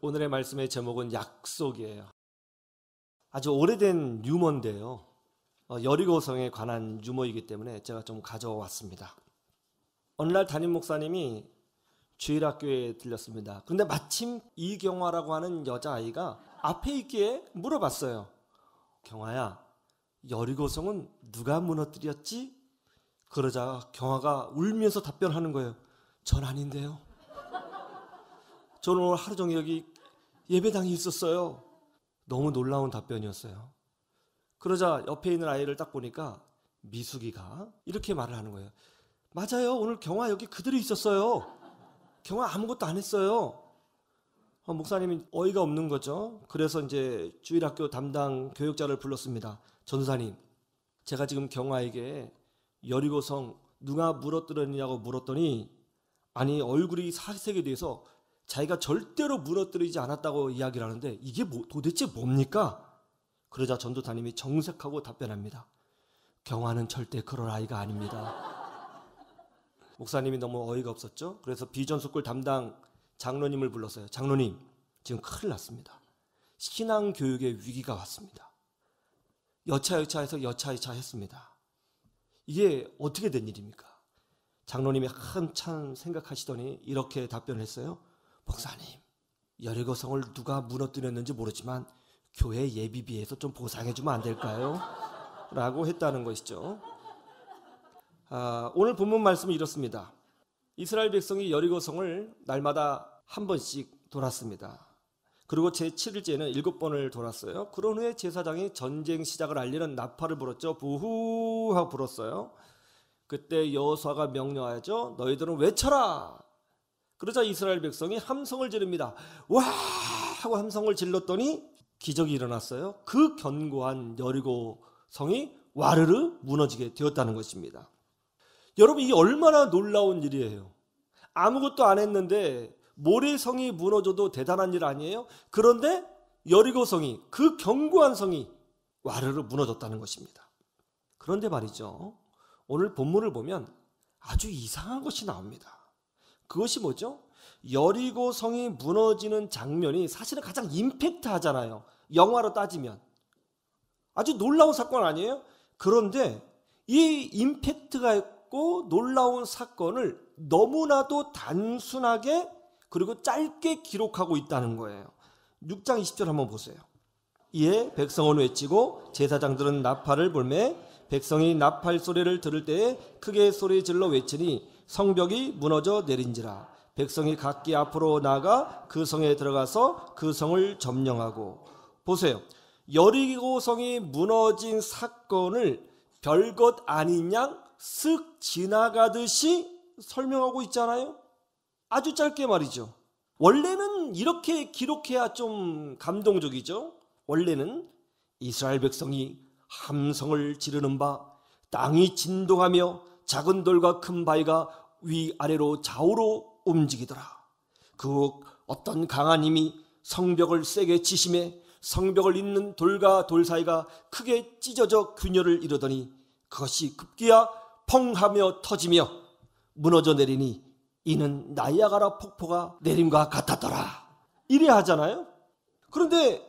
오늘의 말씀의 제목은 약속이에요. 아주 오래된 유머인데요. 여리고성에 관한 유머이기 때문에 제가 좀 가져왔습니다. 어느 날 담임 목사님이 주일학교에 들렸습니다. 그런데 마침 이경화라고 하는 여자아이가 앞에 있기에 물어봤어요. 경화야, 여리고성은 누가 무너뜨렸지? 그러자 경화가 울면서 답변하는 거예요. 전 아닌데요. 저는 오늘 하루 종일 여기 예배당에 있었어요. 너무 놀라운 답변이었어요. 그러자 옆에 있는 아이를 딱 보니까 미숙이가 이렇게 말을 하는 거예요. 맞아요. 오늘 경화 여기 그대로 있었어요. 경화 아무것도 안 했어요. 목사님이 어이가 없는 거죠. 그래서 이제 주일학교 담당 교육자를 불렀습니다. 전사님, 제가 지금 경화에게 여리고성 누가 무너뜨렸냐고 물었더니 아니 얼굴이 사색이 돼서 자기가 절대로 무너뜨리지 않았다고 이야기를 하는데 이게 도대체 뭡니까? 그러자 전도사님이 정색하고 답변합니다. 경화는 절대 그럴 아이가 아닙니다. 목사님이 너무 어이가 없었죠. 그래서 비전스쿨 담당 장로님을 불렀어요. 장로님, 지금 큰일 났습니다. 신앙교육의 위기가 왔습니다. 여차여차해서 여차여차했습니다. 이게 어떻게 된 일입니까? 장로님이 한참 생각하시더니 이렇게 답변을 했어요. 목사님, 여리고성을 누가 무너뜨렸는지 모르지만 교회 예비비에서 좀 보상해주면 안 될까요? 라고 했다는 것이죠. 오늘 본문 말씀은 이렇습니다. 이스라엘 백성이 여리고성을 날마다 한 번씩 돌았습니다. 그리고 제7일째는 7번을 돌았어요. 그런 후에 제사장이 전쟁 시작을 알리는 나팔을 불었죠. 부후 하고 불었어요. 그때 여호수아가 명령하였죠. 너희들은 외쳐라. 그러자 이스라엘 백성이 함성을 지릅니다. 와 하고 함성을 질렀더니 기적이 일어났어요. 그 견고한 여리고성이 와르르 무너지게 되었다는 것입니다. 여러분, 이게 얼마나 놀라운 일이에요. 아무것도 안 했는데 모래성이 무너져도 대단한 일 아니에요? 그런데 여리고성이, 그 견고한 성이 와르르 무너졌다는 것입니다. 그런데 말이죠, 오늘 본문을 보면 아주 이상한 것이 나옵니다. 그것이 뭐죠? 여리고성이 무너지는 장면이 사실은 가장 임팩트하잖아요. 영화로 따지면 아주 놀라운 사건 아니에요? 그런데 이 임팩트가 있고 놀라운 사건을 너무나도 단순하게 그리고 짧게 기록하고 있다는 거예요. 6장 20절 한번 보세요. 이에 백성은 외치고 제사장들은 나팔을 불매 백성이 나팔 소리를 들을 때에 크게 소리 질러 외치니 성벽이 무너져 내린지라. 백성이 각기 앞으로 나가 그 성에 들어가서 그 성을 점령하고. 보세요. 여리고성이 무너진 사건을 별것 아닌 양 쓱 지나가듯이 설명하고 있잖아요. 아주 짧게 말이죠. 원래는 이렇게 기록해야 좀 감동적이죠. 원래는 이스라엘 백성이 함성을 지르는 바, 땅이 진동하며 작은 돌과 큰 바위가 위아래로 좌우로 움직이더라. 그 어떤 강한 힘이 성벽을 세게 치심에 성벽을 잇는 돌과 돌 사이가 크게 찢어져 균열을 이루더니 그것이 급기야 펑하며 터지며 무너져 내리니 이는 나이아가라 폭포가 내림과 같았더라. 이래 하잖아요. 그런데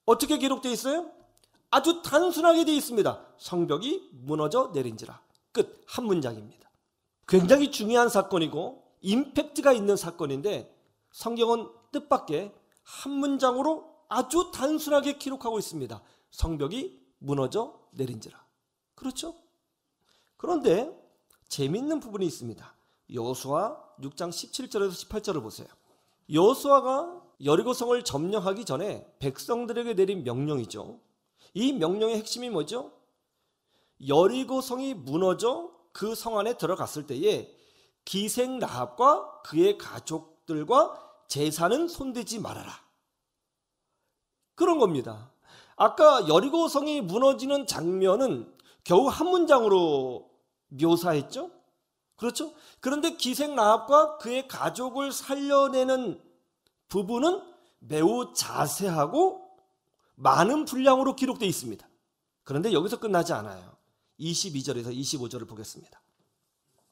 어떻게 기록되어 있어요? 아주 단순하게 되어 있습니다. 성벽이 무너져 내린지라. 끝. 한 문장입니다. 굉장히 중요한 사건이고 임팩트가 있는 사건인데 성경은 뜻밖의 한 문장으로 아주 단순하게 기록하고 있습니다. 성벽이 무너져 내린지라. 그렇죠? 그런데 재미있는 부분이 있습니다. 여호수아 6장 17절에서 18절을 보세요. 여호수아가 여리고성을 점령하기 전에 백성들에게 내린 명령이죠. 이 명령의 핵심이 뭐죠? 여리고성이 무너져 그 성 안에 들어갔을 때에 기생 라합과 그의 가족들과 제사는 손대지 말아라. 그런 겁니다. 아까 여리고성이 무너지는 장면은 겨우 한 문장으로 묘사했죠? 그렇죠? 그런데 기생 라합과 그의 가족을 살려내는 부분은 매우 자세하고 많은 분량으로 기록되어 있습니다. 그런데 여기서 끝나지 않아요. 22절에서 25절을 보겠습니다.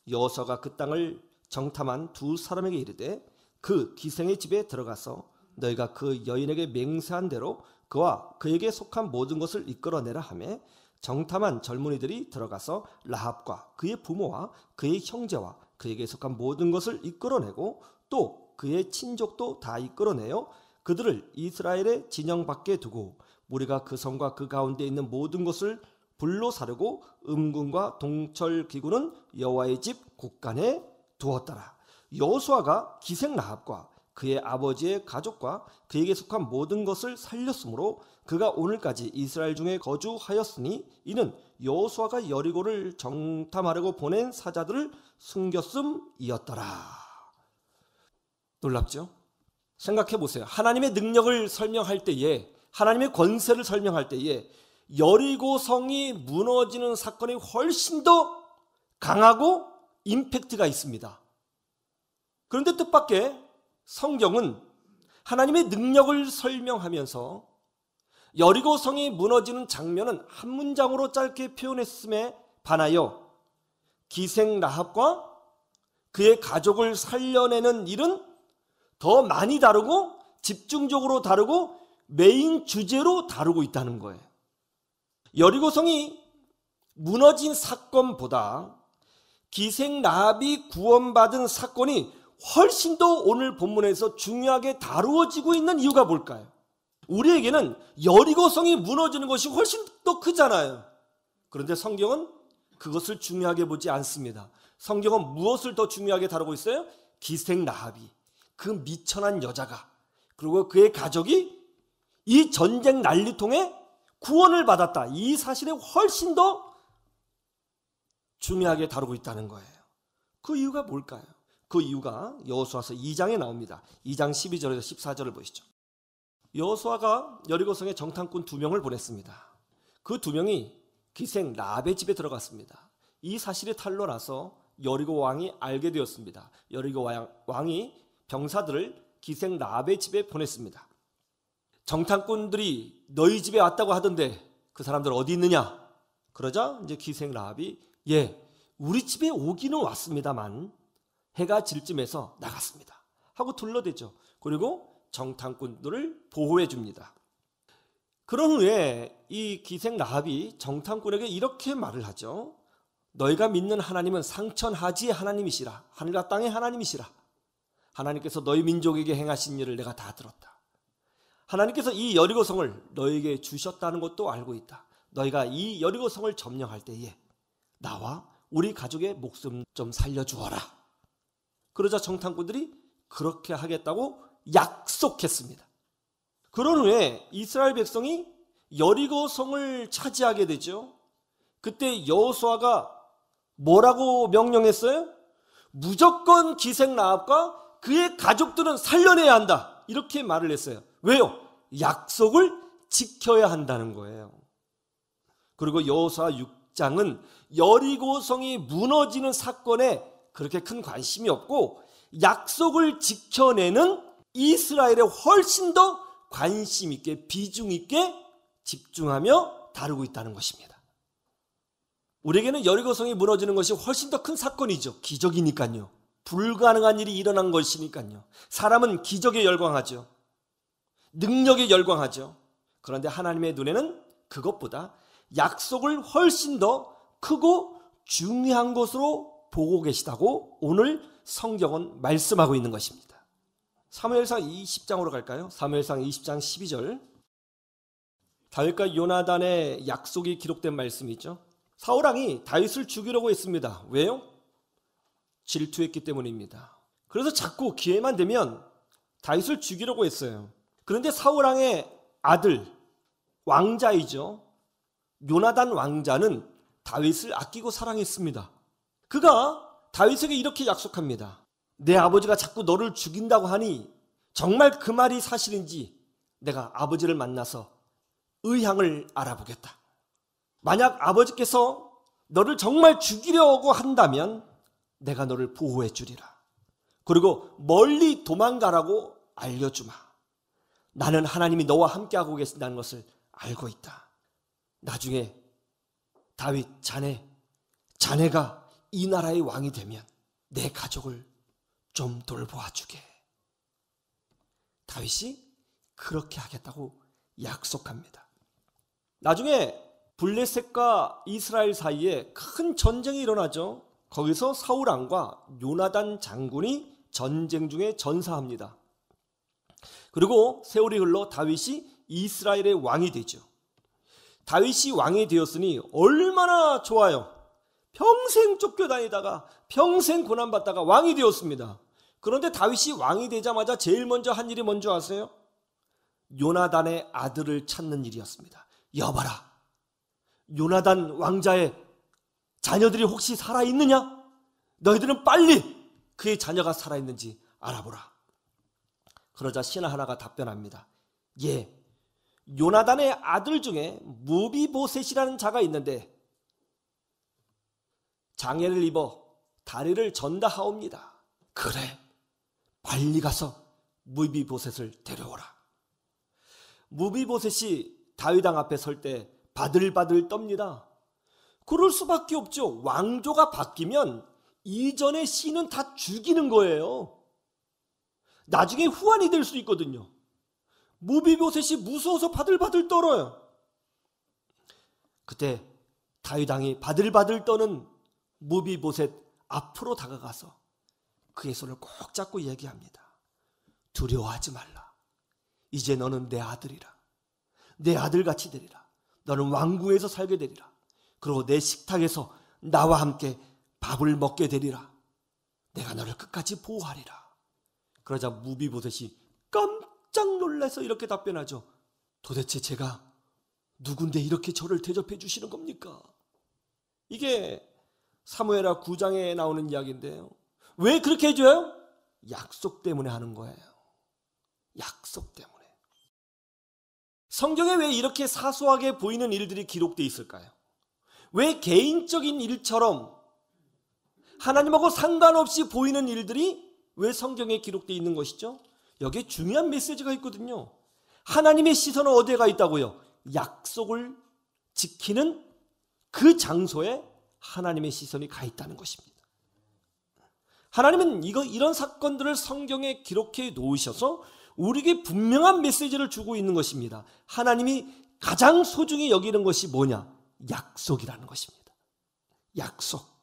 여호수아가 그 땅을 정탐한 두 사람에게 이르되 그 기생의 집에 들어가서 너희가 그 여인에게 맹세한 대로 그와 그에게 속한 모든 것을 이끌어내라 하며 정탐한 젊은이들이 들어가서 라합과 그의 부모와 그의 형제와 그에게 속한 모든 것을 이끌어내고 또 그의 친족도 다 이끌어내어 그들을 이스라엘의 진영 밖에 두고 무리가 그 성과 그 가운데 있는 모든 것을 불로 사르고 음궁과 동철 기구는 여호와의 집 곳간에 두었더라. 여호수아가 기생 라합과 그의 아버지의 가족과 그에게 속한 모든 것을 살렸으므로 그가 오늘까지 이스라엘 중에 거주하였으니 이는 여호수아가 여리고를 정탐하려고 보낸 사자들을 숨겼음이었더라. 놀랍죠? 생각해 보세요. 하나님의 능력을 설명할 때에, 하나님의 권세를 설명할 때에 여리고 성이 무너지는 사건이 훨씬 더 강하고 임팩트가 있습니다. 그런데 뜻밖의 성경은 하나님의 능력을 설명하면서 여리고 성이 무너지는 장면은 한 문장으로 짧게 표현했음에 반하여 기생 라합과 그의 가족을 살려내는 일은 더 많이 다루고 집중적으로 다루고 메인 주제로 다루고 있다는 거예요. 여리고성이 무너진 사건보다 기생 라합이 구원받은 사건이 훨씬 더 오늘 본문에서 중요하게 다루어지고 있는 이유가 뭘까요? 우리에게는 여리고성이 무너지는 것이 훨씬 더 크잖아요. 그런데 성경은 그것을 중요하게 보지 않습니다. 성경은 무엇을 더 중요하게 다루고 있어요? 기생 라합이, 그 미천한 여자가, 그리고 그의 가족이 이 전쟁 난리통에 구원을 받았다. 이 사실에 훨씬 더 중요하게 다루고 있다는 거예요. 그 이유가 뭘까요? 그 이유가 여호수아서 2장에 나옵니다. 2장 12절에서 14절을 보시죠. 여호수아가 여리고성에 정탐꾼 2명을 보냈습니다. 그 2명이 기생 라합의 집에 들어갔습니다. 이 사실이 탄로나서 여리고 왕이 알게 되었습니다. 여리고 왕이 병사들을 기생 라합의 집에 보냈습니다. 정탐꾼들이 너희 집에 왔다고 하던데 그 사람들 어디 있느냐? 그러자 이제 기생 라합이 우리 집에 오기는 왔습니다만 해가 질 쯤에서 나갔습니다 하고 둘러대죠. 그리고 정탐꾼들을 보호해 줍니다. 그런 후에 이 기생 라합이 정탐꾼에게 이렇게 말을 하죠. 너희가 믿는 하나님은 상천하지의 하나님이시라. 하늘과 땅의 하나님이시라. 하나님께서 너희 민족에게 행하신 일을 내가 다 들었다. 하나님께서 이 여리고성을 너희에게 주셨다는 것도 알고 있다. 너희가 이 여리고성을 점령할 때에 나와 우리 가족의 목숨 좀 살려주어라. 그러자 정탐꾼들이 그렇게 하겠다고 약속했습니다. 그런 후에 이스라엘 백성이 여리고성을 차지하게 되죠. 그때 여호수아가 뭐라고 명령했어요? 무조건 기생 라합과 그의 가족들은 살려내야 한다. 이렇게 말을 했어요. 왜요? 약속을 지켜야 한다는 거예요. 그리고 여호수아 6장은 여리고성이 무너지는 사건에 그렇게 큰 관심이 없고 약속을 지켜내는 이스라엘에 훨씬 더 관심 있게 비중 있게 집중하며 다루고 있다는 것입니다. 우리에게는 여리고성이 무너지는 것이 훨씬 더 큰 사건이죠. 기적이니까요. 불가능한 일이 일어난 것이니까요. 사람은 기적에 열광하죠. 능력에 열광하죠. 그런데 하나님의 눈에는 그것보다 약속을 훨씬 더 크고 중요한 것으로 보고 계시다고 오늘 성경은 말씀하고 있는 것입니다. 사무엘상 20장으로 갈까요? 사무엘상 20장 12절. 다윗과 요나단의 약속이 기록된 말씀이죠. 사울왕이 다윗을 죽이려고 했습니다. 왜요? 질투했기 때문입니다. 그래서 자꾸 기회만 되면 다윗을 죽이려고 했어요. 그런데 사울왕의 아들, 왕자이죠. 요나단 왕자는 다윗을 아끼고 사랑했습니다. 그가 다윗에게 이렇게 약속합니다. 내 아버지가 자꾸 너를 죽인다고 하니 정말 그 말이 사실인지 내가 아버지를 만나서 의향을 알아보겠다. 만약 아버지께서 너를 정말 죽이려고 한다면 내가 너를 보호해 주리라. 그리고 멀리 도망가라고 알려주마. 나는 하나님이 너와 함께하고 계신다는 것을 알고 있다. 나중에 다윗 자네가 이 나라의 왕이 되면 내 가족을 좀 돌보아 주게. 다윗이 그렇게 하겠다고 약속합니다. 나중에 블레셋과 이스라엘 사이에 큰 전쟁이 일어나죠. 거기서 사울 왕과 요나단 장군이 전쟁 중에 전사합니다. 그리고 세월이 흘러 다윗이 이스라엘의 왕이 되죠. 다윗이 왕이 되었으니 얼마나 좋아요. 평생 쫓겨다니다가 평생 고난받다가 왕이 되었습니다. 그런데 다윗이 왕이 되자마자 제일 먼저 한 일이 뭔지 아세요? 요나단의 아들을 찾는 일이었습니다. 여봐라, 요나단 왕자의 자녀들이 혹시 살아있느냐? 너희들은 빨리 그의 자녀가 살아있는지 알아보라. 그러자 신하 하나가 답변합니다. 예, 요나단의 아들 중에 무비보셋이라는 자가 있는데 장애를 입어 다리를 전다하옵니다. 그래, 빨리 가서 무비보셋을 데려오라. 무비보셋이 다윗 왕 앞에 설 때 바들바들 떱니다. 그럴 수밖에 없죠. 왕조가 바뀌면 이전의 신은 다 죽이는 거예요. 나중에 후환이 될 수 있거든요. 무비보셋이 무서워서 바들바들 떨어요. 그때 다윗 왕이 바들바들 떠는 무비보셋 앞으로 다가가서 그의 손을 꼭 잡고 얘기합니다. 두려워하지 말라. 이제 너는 내 아들이라. 내 아들같이 되리라. 너는 왕궁에서 살게 되리라. 그리고 내 식탁에서 나와 함께 밥을 먹게 되리라. 내가 너를 끝까지 보호하리라. 그러자 무비보셋이 깜짝 놀라서 이렇게 답변하죠. 도대체 제가 누군데 이렇게 저를 대접해 주시는 겁니까? 이게 사무엘하 9장에 나오는 이야기인데요. 왜 그렇게 해줘요? 약속 때문에 하는 거예요. 약속 때문에. 성경에 왜 이렇게 사소하게 보이는 일들이 기록되어 있을까요? 왜 개인적인 일처럼 하나님하고 상관없이 보이는 일들이 왜 성경에 기록되어 있는 것이죠? 여기에 중요한 메시지가 있거든요. 하나님의 시선은 어디에 가 있다고요? 약속을 지키는 그 장소에 하나님의 시선이 가 있다는 것입니다. 하나님은 이런 사건들을 성경에 기록해 놓으셔서 우리에게 분명한 메시지를 주고 있는 것입니다. 하나님이 가장 소중히 여기는 것이 뭐냐? 약속이라는 것입니다. 약속.